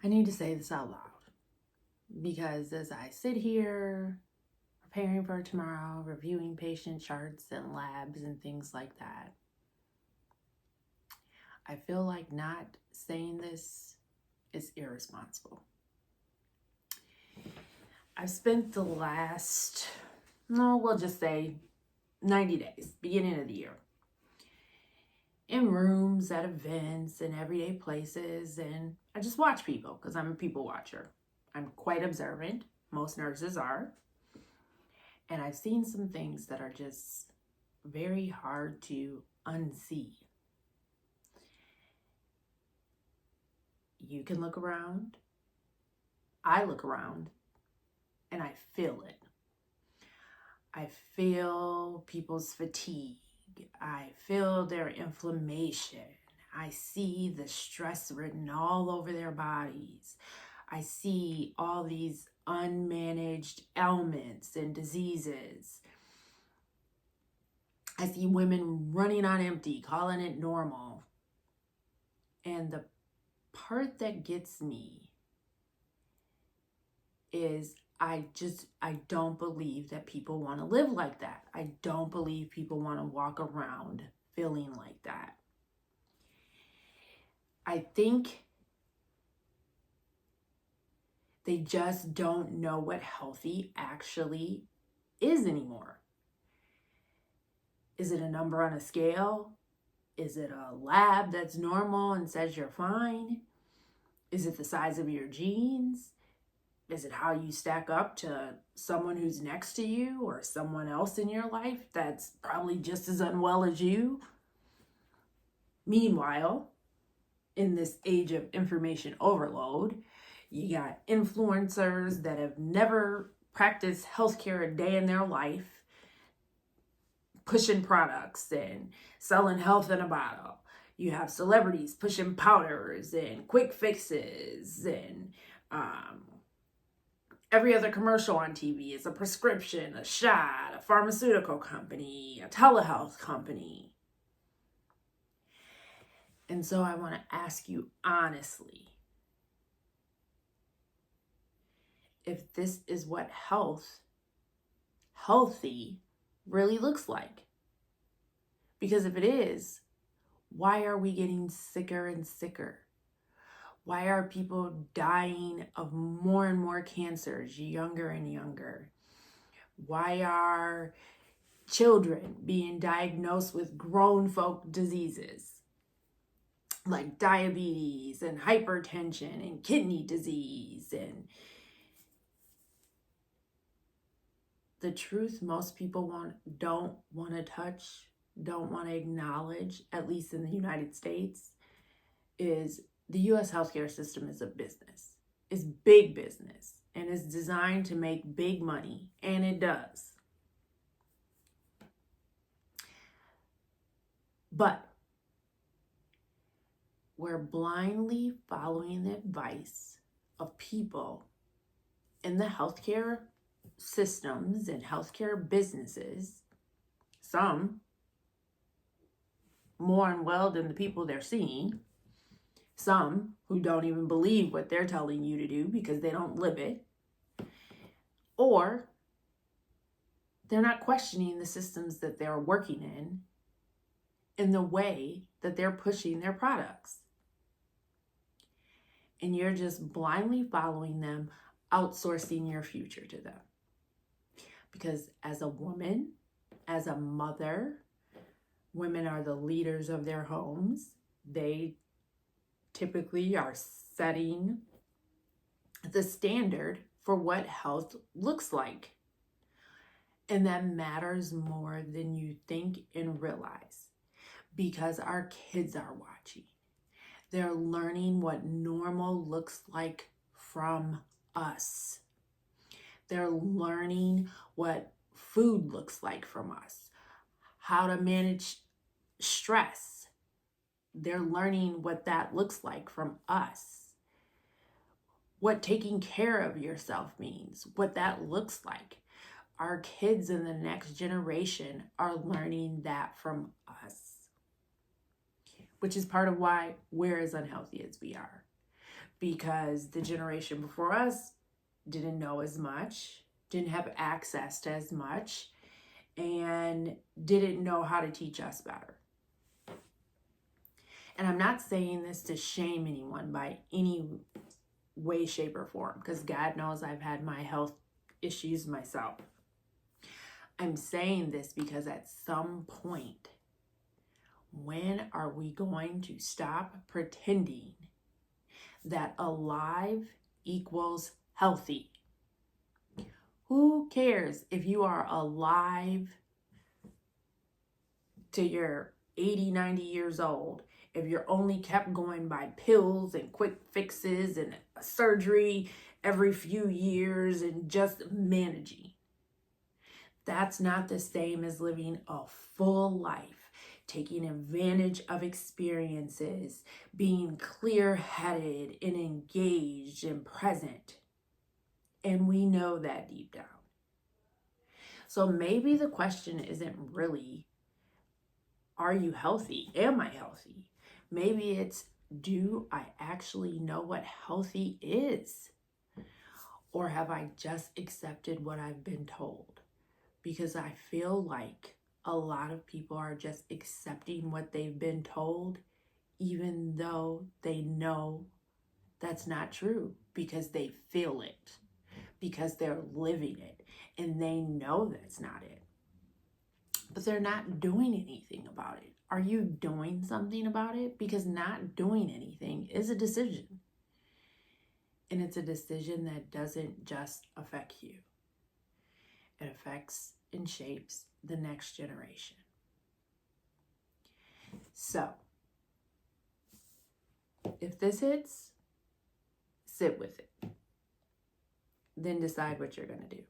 I need to say this out loud because as I sit here preparing for tomorrow, reviewing patient charts and labs and things like that, I feel like not saying this is irresponsible. I've spent the last, we'll just say 90 days, beginning of the year, in rooms, at events, in everyday places, and I just watch people because I'm a people watcher. I'm quite observant. Most nurses are. And I've seen some things that are just very hard to unsee. You can look around. I look around and I feel it. I feel people's fatigue. I feel their inflammation. I see the stress written all over their bodies. I see all these unmanaged ailments and diseases. I see women running on empty, calling it normal. And the part that gets me is I don't believe that people want to live like that. I don't believe people want to walk around feeling like that. I think they just don't know what healthy actually is anymore. Is it a number on a scale? Is it a lab that's normal and says you're fine? Is it the size of your genes? Is it how you stack up to someone who's next to you or someone else in your life that's probably just as unwell as you? Meanwhile, in this age of information overload, you got influencers that have never practiced healthcare a day in their life, pushing products and selling health in a bottle. You have celebrities pushing powders and quick fixes, and every other commercial on TV is a prescription, a shot, a pharmaceutical company, a telehealth company. And so I want to ask you honestly, if this is what healthy really looks like. Because if it is, why are we getting sicker and sicker? Why are people dying of more and more cancers, younger and younger? Why are children being diagnosed with grown folk diseases like diabetes and hypertension and kidney disease? And the truth most people don't want to touch, don't want to acknowledge, at least in the United States, is the U.S. healthcare system is a business. It's big business and it's designed to make big money, and it does. But we're blindly following the advice of people in the healthcare systems and healthcare businesses, some more unwell than the people they're seeing, some who don't even believe what they're telling you to do because they don't live it, or they're not questioning the systems that they're working in the way that they're pushing their products. And you're just blindly following them, outsourcing your future to them. Because as a woman, as a mother, women are the leaders of their homes. They typically are setting the standard for what health looks like. And that matters more than you think and realize, because our kids are watching. They're learning what normal looks like from us. They're learning what food looks like from us, how to manage stress. They're learning what that looks like from us, what taking care of yourself means, what that looks like. Our kids in the next generation are learning that from us, which is part of why we're as unhealthy as we are. because the generation before us didn't know as much, didn't have access to as much, and didn't know how to teach us better. And I'm not saying this to shame anyone by any way, shape, or form, because God knows I've had my health issues myself. I'm saying this because at some point, when are we going to stop pretending that alive equals healthy? Who cares if you are alive to your 80, 90 years old, if you're only kept going by pills and quick fixes and surgery every few years and just managing? That's not the same as living a full life, taking advantage of experiences, being clear-headed and engaged and present. And we know that deep down. So maybe the question isn't really, are you healthy? Am I healthy? Maybe it's, do I actually know what healthy is? Or have I just accepted what I've been told? Because I feel like a lot of people are just accepting what they've been told, even though they know that's not true, because they feel it, because they're living it, and they know that's not it. But they're not doing anything about it. Are you doing something about it? Because not doing anything is a decision. And it's a decision that doesn't just affect you. It affects and shapes the next generation. So, if this hits, sit with it. Then decide what you're going to do.